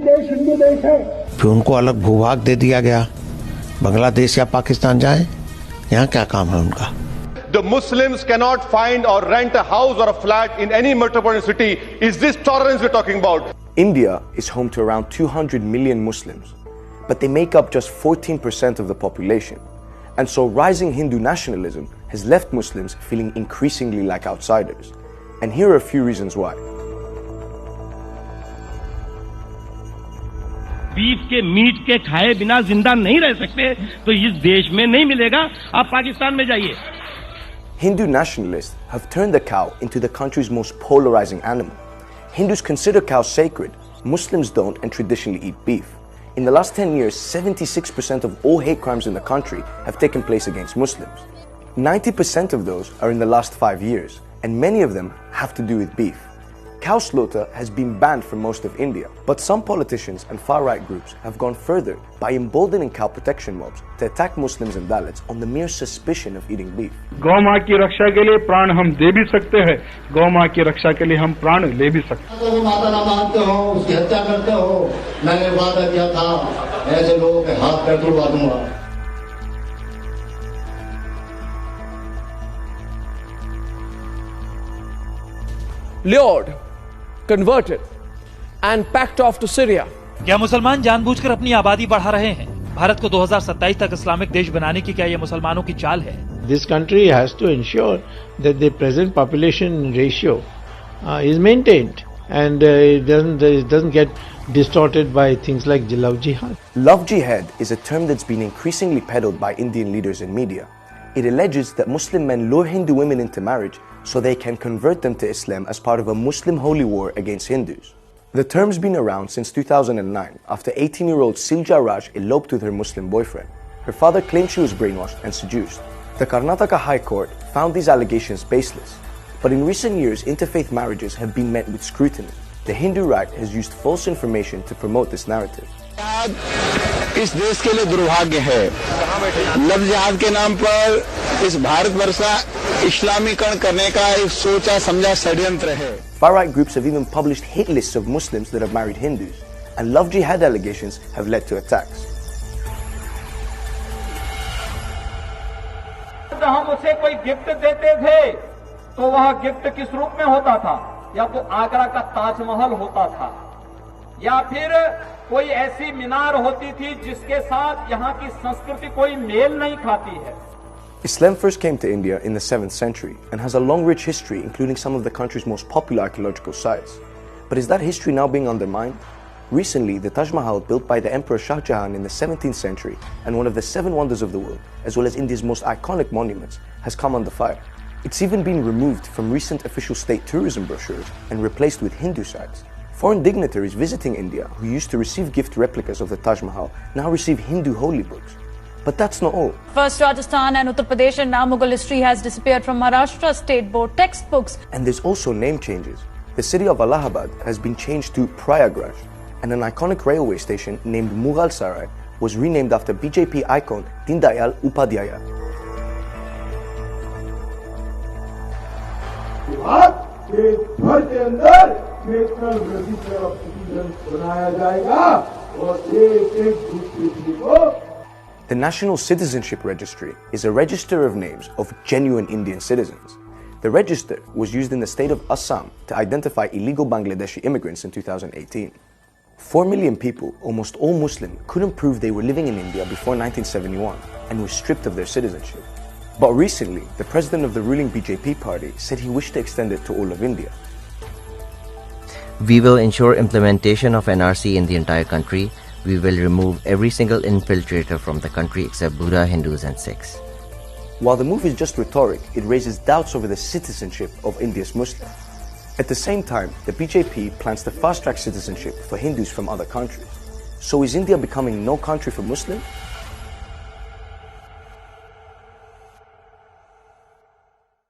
देश हिंदू देश है। फिर उनको अलग भूभाग दे दिया गया, बांग्लादेश या पाकिस्तान जाएं, यहाँ क्या काम है उनका? The Muslims cannot find or rent a house or a flat in any metropolitan city. Is this tolerance we're talking about? India is home to around 200 million Muslims, but they make up just 14% of the population. And so rising Hindu nationalism has left Muslims feeling increasingly like outsiders. And here are a few reasons why. Beef के meet के खाए बिना जिंदा नहीं रह सकते, तो इस देश में नहीं मिलेगा। आप पाकिस्तान में जाइए। Hindu nationalists have turned the cow into the country's most polarizing animal. Hindus consider cows sacred, Muslims don't and traditionally eat beef. In the last 10 years, 76% of all hate crimes in the country have taken place against Muslims. 90% of those are in the last 5 years, and many of them have to do with beef. Cow slaughter has been banned from most of India, but some politicians and far-right groups have gone further by emboldening cow protection mobs to attack Muslims and Dalits on the mere suspicion of eating beef. गौ माँ की रक्षा के लिए प्राण हम दे भी सकते हैं, गौ माँ की रक्षा के लिए हम प्राण ले भी सकते हैं। तो माता ना मानते हो, उसकी हत्या करते हो, मैंने वादा किया था ऐसे लोगों के हाथ पैर तोड़वा दूंगा। Lured, converted and packed off to Syria. क्या मुसलमान जानबूझकर अपनी आबादी बढ़ा रहे हैं? भारत को 2027 तक इस्लामिक देश बनाने की क्या ये मुसलमानों की चाल है? This country has to ensure that the present population ratio is maintained and it doesn't get distorted by things like love jihad. Love jihad is a term that's been increasingly peddled by Indian leaders and media. It alleges that Muslim men lure Hindu women into marriage so they can convert them to Islam as part of a Muslim holy war against Hindus. The term's been around since 2009 after 18-year-old Silja Raj eloped with her Muslim boyfriend. Her father claimed she was brainwashed and seduced. The Karnataka High Court found these allegations baseless. But in recent years, interfaith marriages have been met with scrutiny. The Hindu right has used false information to promote this narrative. इस देश के लिए दुर्भाग्य है। Love जिहाद के नाम पर इस भारतवर्ष का इस्लामीकरण करने का एक सोचा समझा षड्यंत्र है। Far-right groups have even published hit lists of Muslims that have married Hindus, and love jihad allegations have led to attacks. हम उसे कोई गिफ्ट देते थे तो वह गिफ्ट किस रूप में होता था? या तो आगरा का ताजमहल होता था, या फिर कोई ऐसी मीनार होती थी जिसके साथ यहाँ की संस्कृति कोई मेल नहीं खाती है। Islam first came to India in the 7th century and has a long rich history including some of the country's most popular archaeological sites. But is that history now being undermined? Recently, the Taj Mahal, built by the Emperor Shah Jahan in the 17th century and one of the 7 wonders of the world, as well as India's most iconic monuments, has come under fire. It's even been removed from recent official state tourism brochures and replaced with Hindu sites. Foreign dignitaries visiting India who used to receive gift replicas of the Taj Mahal now receive Hindu holy books. But that's not all. First, Rajasthan and Uttar Pradesh and now Mughal history has disappeared from Maharashtra state board textbooks. And there's also name changes. The city of Allahabad has been changed to Prayagraj, and an iconic railway station named Mughal Sarai was renamed after BJP icon Deen Dayal Upadhyaya. The National Citizenship Registry is a register of names of genuine Indian citizens. The register was used in the state of Assam to identify illegal Bangladeshi immigrants in 2018. 4 million people, almost all Muslim, couldn't prove they were living in India before 1971 and were stripped of their citizenship. But recently, the president of the ruling BJP party said he wished to extend it to all of India. We will ensure implementation of NRC in the entire country. We will remove every single infiltrator from the country except Buddha, Hindus and Sikhs. While the move is just rhetoric, it raises doubts over the citizenship of India's Muslims. At the same time, the BJP plans to fast-track citizenship for Hindus from other countries. So is India becoming no country for Muslims?